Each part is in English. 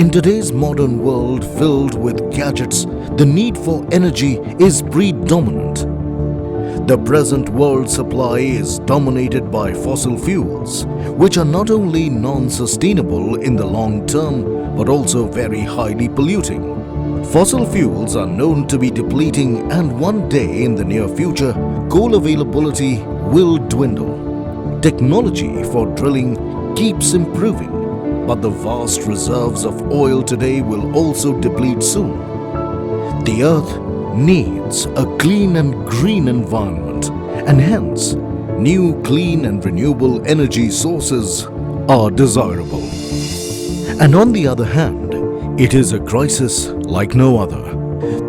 In today's modern world filled with gadgets, the need for energy is predominant. The present world supply is dominated by fossil fuels, which are not only non-sustainable in the long term but also very highly polluting. Fossil fuels are known to be depleting, and one day in the near future, coal availability will dwindle. Technology for drilling keeps improving, but the vast reserves of oil today will also deplete soon. The earth needs a clean and green environment, and hence, new clean and renewable energy sources are desirable. And on the other hand, it is a crisis like no other.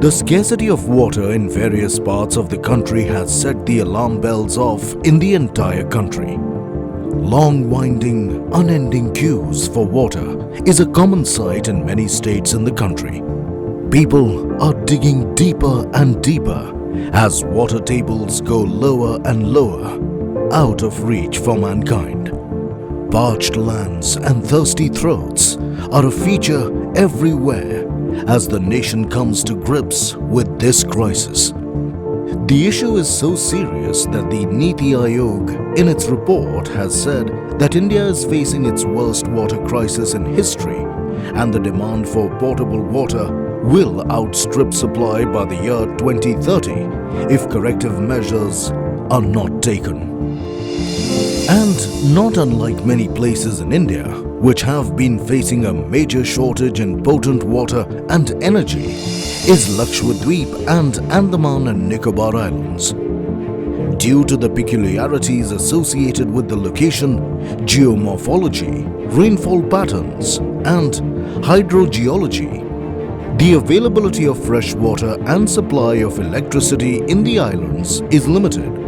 The scarcity of water in various parts of the country has set the alarm bells off in the entire country. Long winding, unending queues for water is a common sight in many states in the country. People are digging deeper and deeper as water tables go lower and lower, out of reach for mankind. Parched lands and thirsty throats are a feature everywhere as the nation comes to grips with this crisis. The issue is so serious that the Niti Aayog in its report has said that India is facing its worst water crisis in history, and the demand for potable water will outstrip supply by the year 2030 if corrective measures are not taken. And not unlike many places in India, which have been facing a major shortage in potent water and energy, is Lakshadweep and Andaman and Nicobar Islands. Due to the peculiarities associated with the location, geomorphology, rainfall patterns, and hydrogeology, the availability of fresh water and supply of electricity in the islands is limited.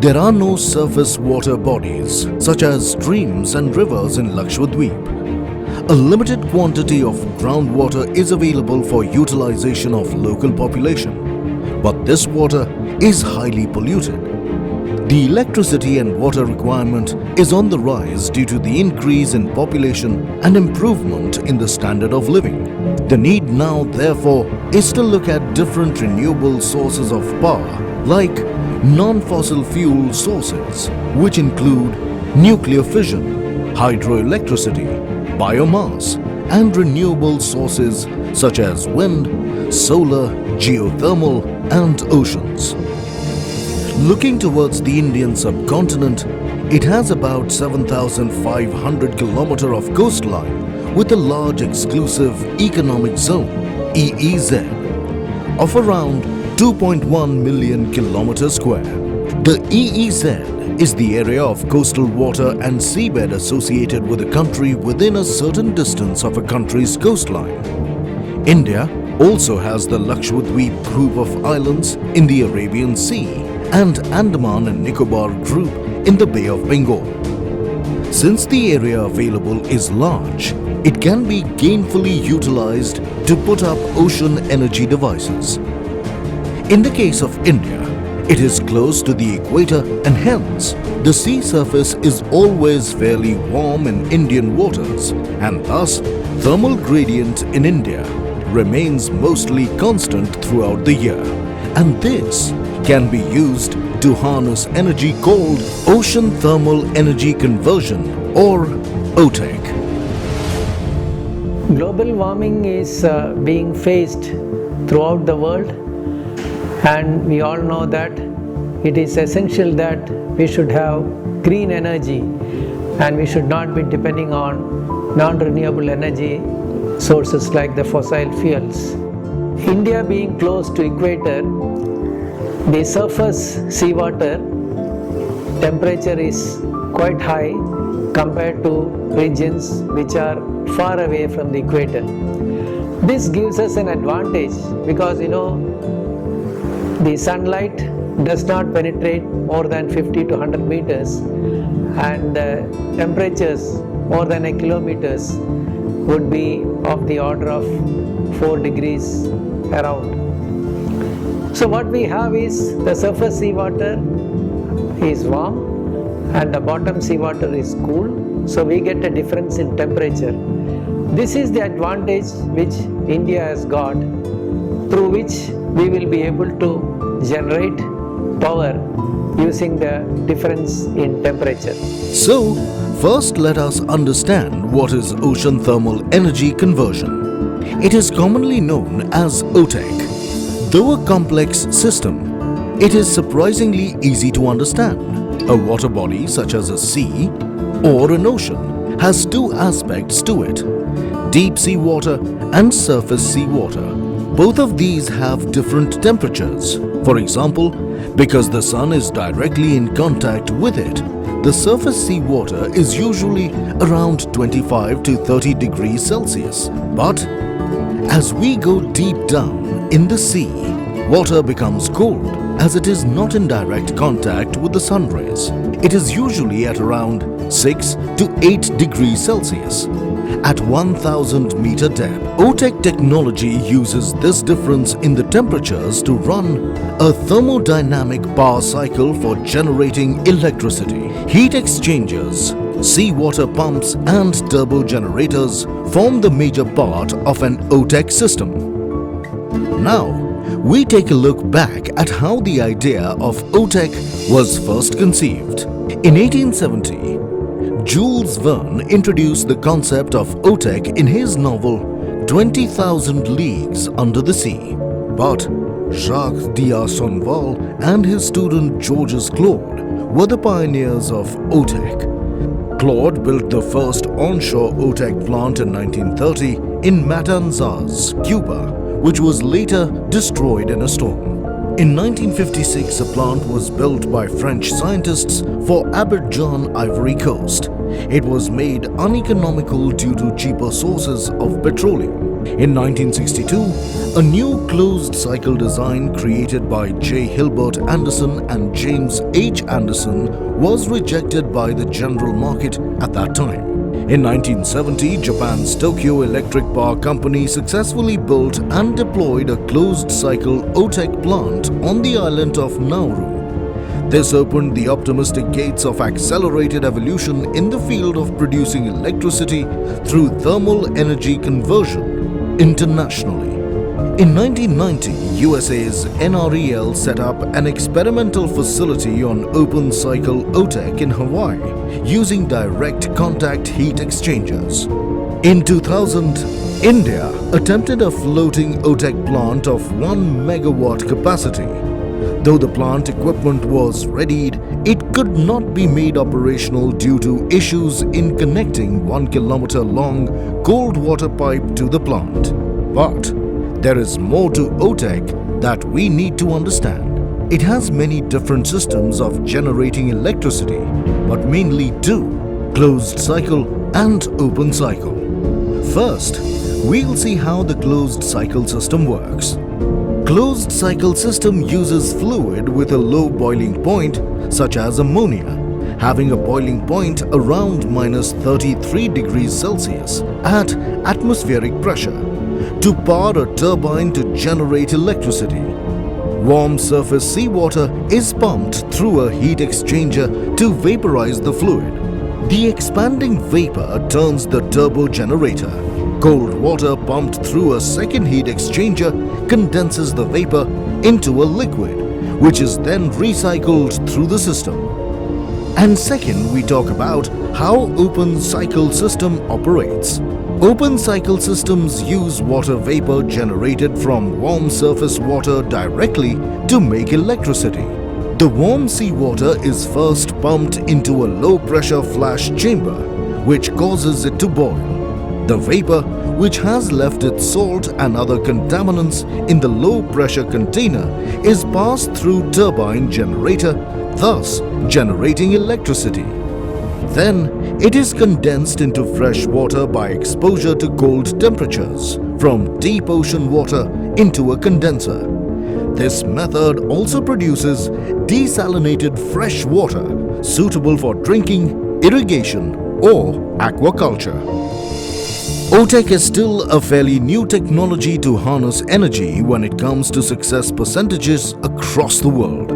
There are no surface water bodies such as streams and rivers in Lakshadweep. A limited quantity of groundwater is available for utilization of local population, but this water is highly polluted. The electricity and water requirement is on the rise due to the increase in population and improvement in the standard of living. The need now, therefore, is to look at different renewable sources of power like non-fossil fuel sources, which include nuclear fission, hydroelectricity, biomass, and renewable sources such as wind, solar, geothermal, and oceans. Looking towards the Indian subcontinent, it has about 7,500 km of coastline with a large exclusive economic zone, EEZ, of around 2.1 million kilometers square. The EEZ is the area of coastal water and seabed associated with a country within a certain distance of a country's coastline. India also has the Lakshadweep group of islands in the Arabian Sea and Andaman and Nicobar group in the Bay of Bengal. Since the area available is large, it can be gainfully utilized to put up ocean energy devices. In the case of India, it is close to the equator, and hence the sea surface is always fairly warm in Indian waters, and thus thermal gradient in India remains mostly constant throughout the year, and this can be used to harness energy called Ocean Thermal Energy Conversion or OTEC. Global warming is being faced throughout the world, and we all know that it is essential that we should have green energy and we should not be depending on non-renewable energy sources like the fossil fuels. India being close to equator, the surface seawater temperature is quite high compared to regions which are far away from the equator. This gives us an advantage because the sunlight does not penetrate more than 50 to 100 meters, and temperatures more than a kilometers would be of the order of 4 degrees around. So what we have is the surface seawater is warm and the bottom seawater is cool, so we get a difference in temperature. This is the advantage which India has got, through which we will be able to generate power using the difference in temperature. So, first let us understand what is ocean thermal energy conversion. It is commonly known as OTEC. Though a complex system, it is surprisingly easy to understand. A water body such as a sea or an ocean has two aspects to it: deep sea water and surface sea water. Both of these have different temperatures. For example, because the sun is directly in contact with it, the surface sea water is usually around 25 to 30 degrees Celsius. But as we go deep down in the sea, water becomes cold as it is not in direct contact with the sun rays. It is usually at around 6 to 8 degrees Celsius at 1000 meter depth. OTEC technology uses this difference in the temperatures to run a thermodynamic power cycle for generating electricity. Heat exchangers, seawater pumps and turbo generators form the major part of an OTEC system. Now, we take a look back at how the idea of OTEC was first conceived. In 1870, Jules Verne introduced the concept of OTEC in his novel 20,000 Leagues Under the Sea. But Jacques d'Arsonval and his student Georges Claude were the pioneers of OTEC. Claude built the first onshore OTEC plant in 1930 in Matanzas, Cuba, which was later destroyed in a storm. In 1956, a plant was built by French scientists for Abidjan, Ivory Coast. It was made uneconomical due to cheaper sources of petroleum. In 1962, a new closed-cycle design created by J. Hilbert Anderson and James H. Anderson was rejected by the general market at that time. In 1970, Japan's Tokyo Electric Power Company successfully built and deployed a closed-cycle OTEC plant on the island of Nauru. This opened the optimistic gates of accelerated evolution in the field of producing electricity through thermal energy conversion internationally. In 1990, USA's NREL set up an experimental facility on open-cycle OTEC in Hawaii using direct contact heat exchangers. In 2000, India attempted a floating OTEC plant of 1 megawatt capacity. Though the plant equipment was readied, it could not be made operational due to issues in connecting 1 kilometer long cold water pipe to the plant. But there is more to OTEC that we need to understand. It has many different systems of generating electricity, but mainly two: closed cycle and open cycle. First, we'll see how the closed cycle system works. Closed cycle system uses fluid with a low boiling point, such as ammonia, having a boiling point around minus 33 degrees Celsius at atmospheric pressure, to power a turbine to generate electricity. Warm surface seawater is pumped through a heat exchanger to vaporize the fluid. The expanding vapor turns the turbo generator. Cold water pumped through a second heat exchanger condenses the vapor into a liquid, which is then recycled through the system. And second, we talk about how open cycle system operates. Open cycle systems use water vapor generated from warm surface water directly to make electricity. The warm seawater is first pumped into a low pressure flash chamber, which causes it to boil. The vapor, which has left its salt and other contaminants in the low pressure container, is passed through turbine generator, thus generating electricity. Then it is condensed into fresh water by exposure to cold temperatures from deep ocean water into a condenser. This method also produces desalinated fresh water suitable for drinking, irrigation or aquaculture. OTEC is still a fairly new technology to harness energy when it comes to success percentages across the world.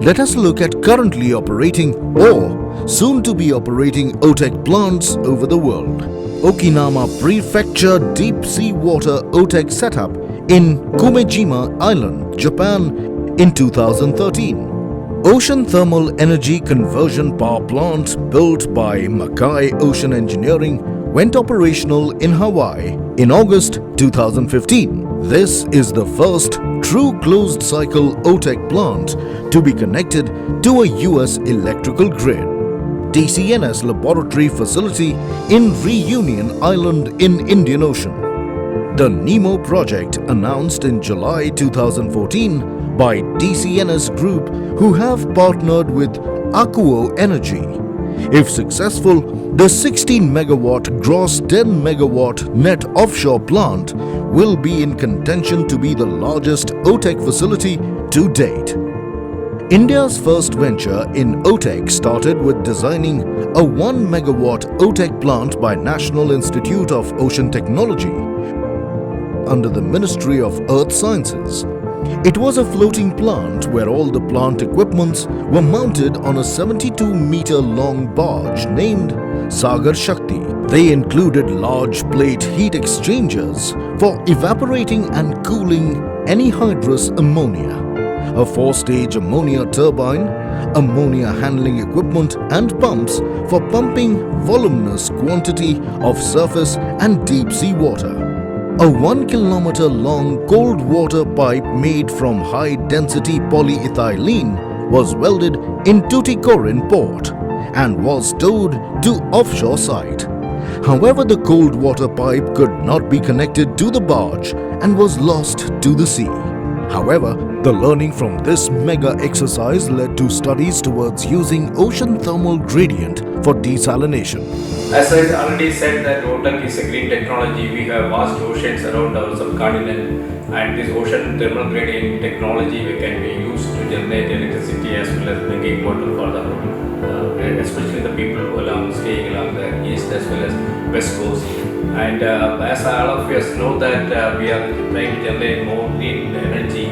Let us look at currently operating or soon to be operating OTEC plants over the world. Okinawa Prefecture Deep Sea Water OTEC setup in Kumejima Island, Japan in 2013. Ocean Thermal Energy Conversion Power Plant built by Mackay Ocean Engineering went operational in Hawaii in August 2015. This is the first true closed-cycle OTEC plant to be connected to a US electrical grid. DCNS laboratory facility in Reunion Island in Indian Ocean. The NEMO project announced in July 2014 by DCNS Group, who have partnered with Akuo Energy. If successful, the 16 megawatt gross 10 megawatt net offshore plant will be in contention to be the largest OTEC facility to date. India's first venture in OTEC started with designing a 1 megawatt OTEC plant by National Institute of Ocean Technology under the Ministry of Earth Sciences. It was a floating plant where all the plant equipments were mounted on a 72-meter long barge named Sagar Shakti. They included large plate heat exchangers for evaporating and cooling anhydrous ammonia, a 4-stage ammonia turbine, ammonia handling equipment and pumps for pumping voluminous quantity of surface and deep sea water. A 1 kilometer long cold water pipe made from high-density polyethylene was welded in Tuticorin port and was towed to offshore site. However, the cold water pipe could not be connected to the barge and was lost to the sea. However, the learning from this mega exercise led to studies towards using ocean thermal gradient for desalination. As I already said that OTEC is a green technology, we have vast oceans around our subcontinent, and this ocean thermal gradient technology can be used to generate electricity as well as drinking water for the especially the people who are staying along the east as well as west coast. And as all of us know that we are trying to generate more green energy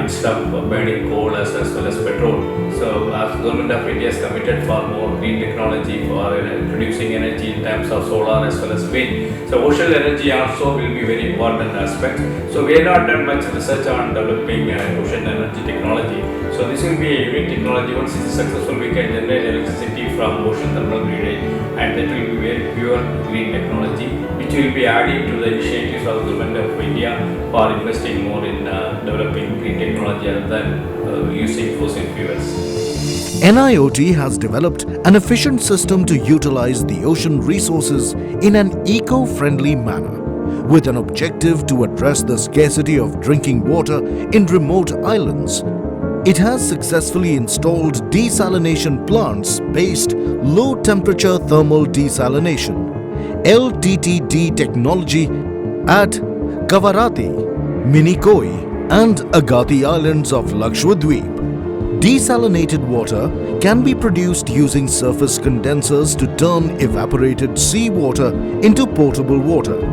instead of burning coal as well as petrol. So as Government of India is committed for more green technology for producing energy in terms of solar as well as wind. So ocean energy also will be very important aspect. So we have not done much research on developing ocean energy technology. So this will be a unique technology. Once it is successful, we can generate electricity from ocean thermal gradient, and that will be very pure green technology, which will be adding to the initiatives of the Government of India for investing more in developing green technology other than using fossil fuels. NIOT has developed an efficient system to utilize the ocean resources in an eco-friendly manner, with an objective to address the scarcity of drinking water in remote islands. It has successfully installed desalination plants based low temperature thermal desalination (LTTD) technology at Kavarati, Minikoi and Agati Islands of Lakshadweep. Desalinated water can be produced using surface condensers to turn evaporated seawater into potable water.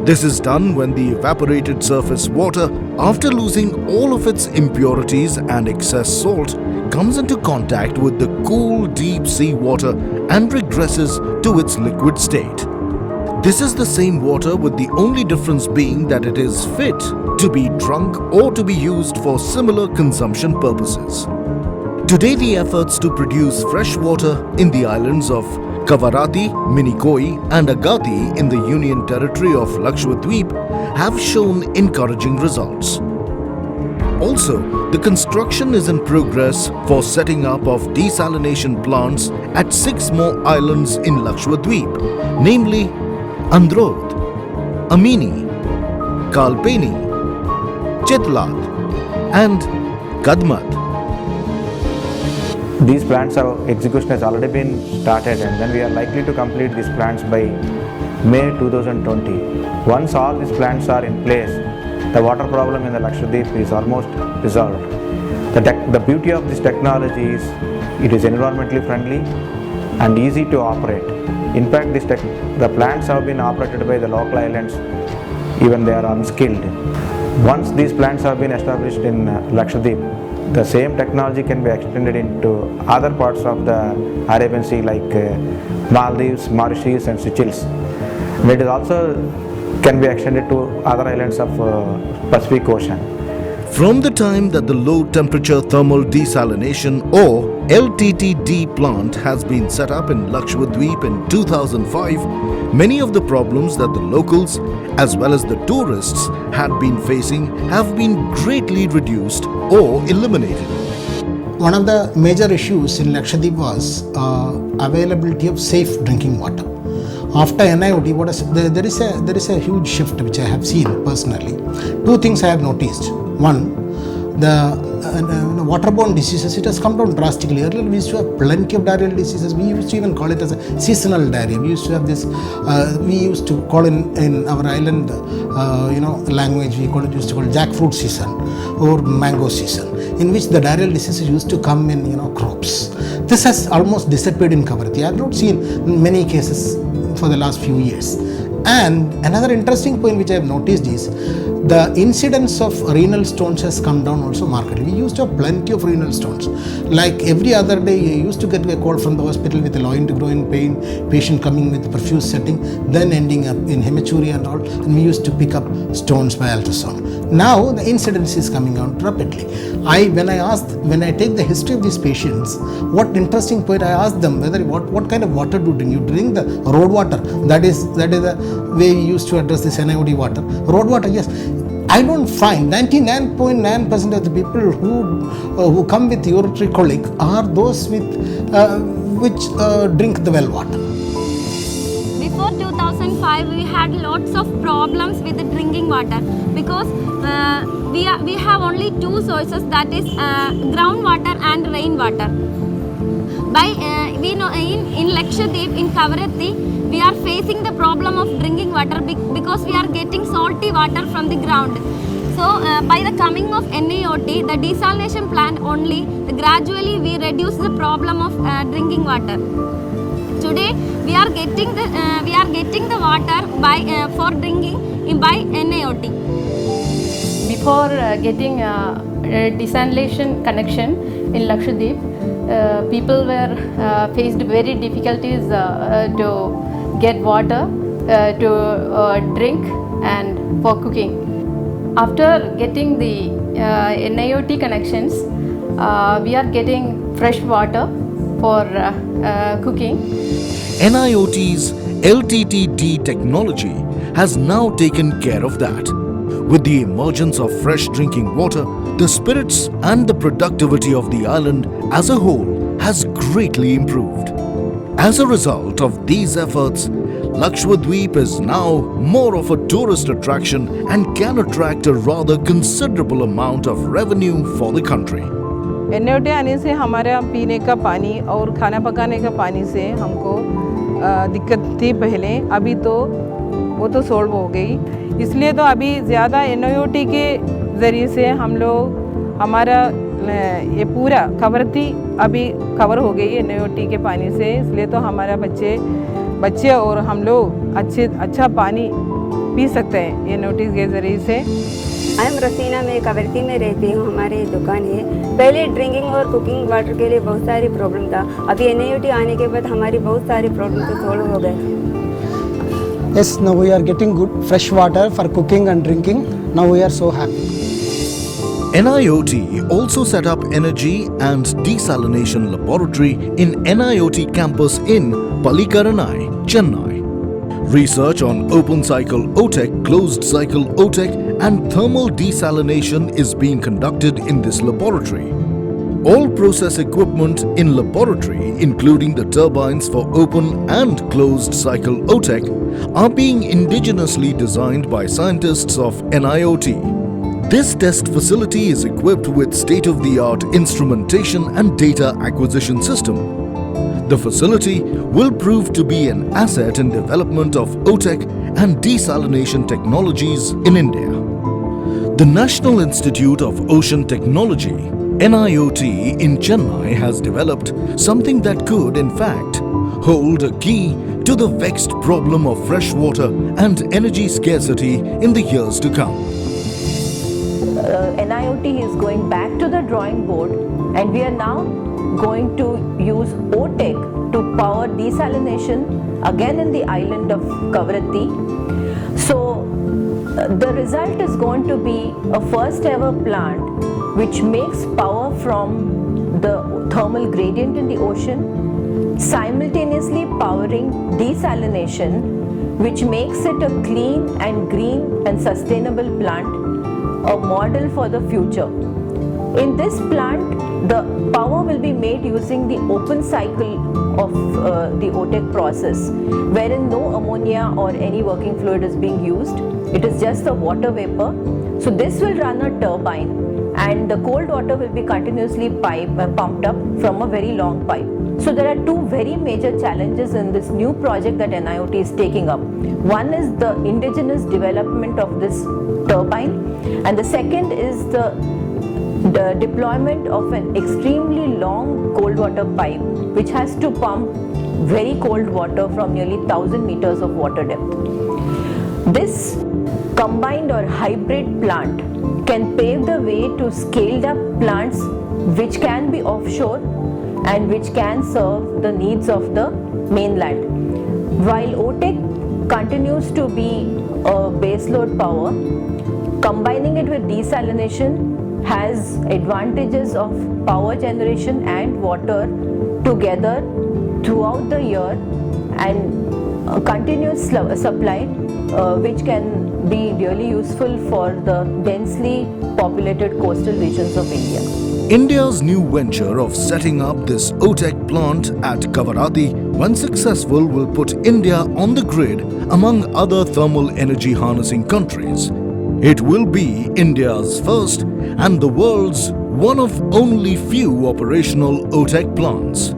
This is done when the evaporated surface water, after losing all of its impurities and excess salt, comes into contact with the cool deep sea water and regresses to its liquid state. This is the same water, with the only difference being that it is fit to be drunk or to be used for similar consumption purposes. Today, the efforts to produce fresh water in the islands of Kavarati, Minikoi and Agati in the Union Territory of Lakshadweep have shown encouraging results. Also, the construction is in progress for setting up of desalination plants at 6 more islands in Lakshadweep, namely Androd, Amini, Kalpeni, Chitlat and Kadmat. These plants execution has already been started, and then we are likely to complete these plants by May 2020. Once all these plants are in place, the water problem in the Lakshadweep is almost resolved. The beauty of this technology is it is environmentally friendly and easy to operate. In fact, the plants have been operated by the local islands, even they are unskilled. Once these plants have been established in Lakshadweep, the same technology can be extended into other parts of the Arabian Sea like Maldives, Mauritius and Seychelles. And it is also can be extended to other islands of Pacific Ocean. From the time that the low temperature thermal desalination or LTTD plant has been set up in Lakshadweep in 2005, many of the problems that the locals as well as the tourists had been facing have been greatly reduced or eliminated. One of the major issues in Lakshadweep was availability of safe drinking water. After NIOT, there is a huge shift which I have seen personally. Two things I have noticed. One, the waterborne diseases, it has come down drastically. Earlier we used to have plenty of diarrheal diseases. We used to even call it as a seasonal diarrhea. We used to have this, we used to call in our island language, we used to call jackfruit season or mango season, in which the diarrheal diseases used to come in crops. This has almost disappeared in Kavaratti. I have not seen many cases for the last few years. And another interesting point which I have noticed is the incidence of renal stones has come down also markedly. We used to have plenty of renal stones. Like every other day, you used to get a call from the hospital with a loin to groin pain, patient coming with perfuse setting, then ending up in hematuria and all, and we used to pick up stones by ultrasound. Now the incidence is coming out rapidly. When I take the history of these patients, what interesting point I asked them whether what kind of water do you drink? You drink the road water. That is the way we used to address this NIOD water. Road water, yes. I don't find 99.9% of the people who come with urinary colic are those which drink the well water. Before 2005, we had lots of problems with the drinking water because we have only two sources, that is groundwater and rainwater. We know in Lakshadweep, in Kavaratti, we are facing the problem of drinking water because we are getting salty water from the ground. So by the coming of NIOT, the desalination plant only, gradually we reduce the problem of drinking water. Today we are getting the water for drinking by NIOT. Before getting a desalination connection in Lakshadweep, people were faced very difficulties to get water to drink and for cooking. After getting the NIOT connections, we are getting fresh water for cooking. NIOT's LTTD technology has now taken care of that. With the emergence of fresh drinking water, the spirits and the productivity of the island as a whole has greatly improved. As a result of these efforts, Lakshadweep is now more of a tourist attraction and can attract a rather considerable amount of revenue for the country. NIOT आने से हमारे पीने का पानी और खाना पकाने का पानी से हमको दिक्कत थी पहले, अभी तो वो तो सॉल्व हो गई। इसलिए तो अभी ज़्यादा NIOT के ज़रिए से हम लोग हमारा ये पूरा कवरती अभी कवर हो गई है NIOT के पानी से, इसलिए तो हमारा बच्चे और हम लोग अच्छा पानी पी सकते हैं NIOT के ज़रिए से। आई एम रसीना, मैं कवरती में रहती हूँ, हमारी दुकान है। पहले ड्रिंकिंग और कुकिंग वाटर के लिए बहुत सारी प्रॉब्लम था, अभी NIOT आने के बाद हमारी बहुत सारी प्रॉब्लम तो सॉल्व हो गए। Yes, now we are getting good fresh water for cooking and drinking. Now we are so happy. NIOT also set up energy and desalination laboratory in NIOT campus in Pallikaranai, Chennai. Research on open cycle OTEC, closed cycle OTEC and thermal desalination is being conducted in this laboratory. All process equipment in laboratory, including the turbines for open and closed cycle OTEC, are being indigenously designed by scientists of NIOT. This test facility is equipped with state-of-the-art instrumentation and data acquisition system. The facility will prove to be an asset in development of OTEC and desalination technologies in India. The National Institute of Ocean Technology, NIOT in Chennai, has developed something that could, in fact, hold a key to the vexed problem of fresh water and energy scarcity in the years to come. NIOT is going back to the drawing board, and we are now going to use OTEC to power desalination again in the island of Kavaratti. So the result is going to be a first ever plant which makes power from the thermal gradient in the ocean, simultaneously powering desalination, which makes it a clean and green and sustainable plant, a model for the future. In this plant, the power will be made using the open cycle of the OTEC process, wherein no ammonia or any working fluid is being used. It is just the water vapor. So this will run a turbine, and the cold water will be continuously pumped up from a very long pipe. So there are two very major challenges in this new project that NIOT is taking up. One is the indigenous development of this turbine, and the second is the deployment of an extremely long cold water pipe which has to pump very cold water from nearly 1000 meters of water depth. This combined or hybrid plant can pave the way to scaled up plants which can be offshore and which can serve the needs of the mainland. While OTEC continues to be a baseload power, combining it with desalination has advantages of power generation and water together throughout the year, and continuous supply which can be really useful for the densely populated coastal regions of India. India's new venture of setting up this OTEC plant at Kavaratti, when successful, will put India on the grid among other thermal energy harnessing countries. It will be India's first and the world's one of only few operational OTEC plants.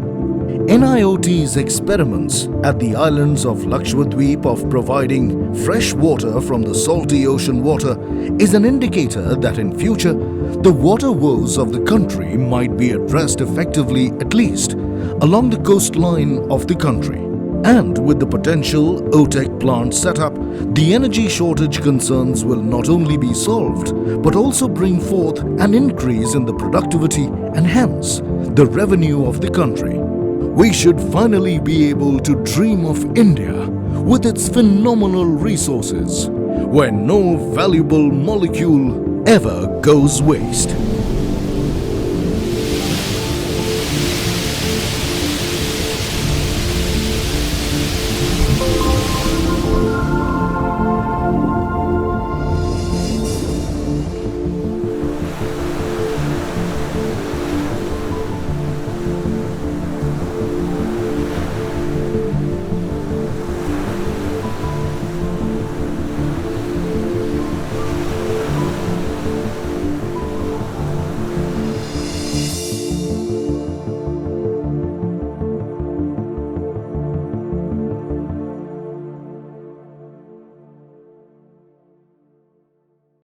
NIOT's experiments at the islands of Lakshadweep of providing fresh water from the salty ocean water is an indicator that in future the water woes of the country might be addressed effectively, at least along the coastline of the country. And with the potential OTEC plant setup, the energy shortage concerns will not only be solved, but also bring forth an increase in the productivity and hence the revenue of the country. We should finally be able to dream of India with its phenomenal resources, where no valuable molecule ever goes waste.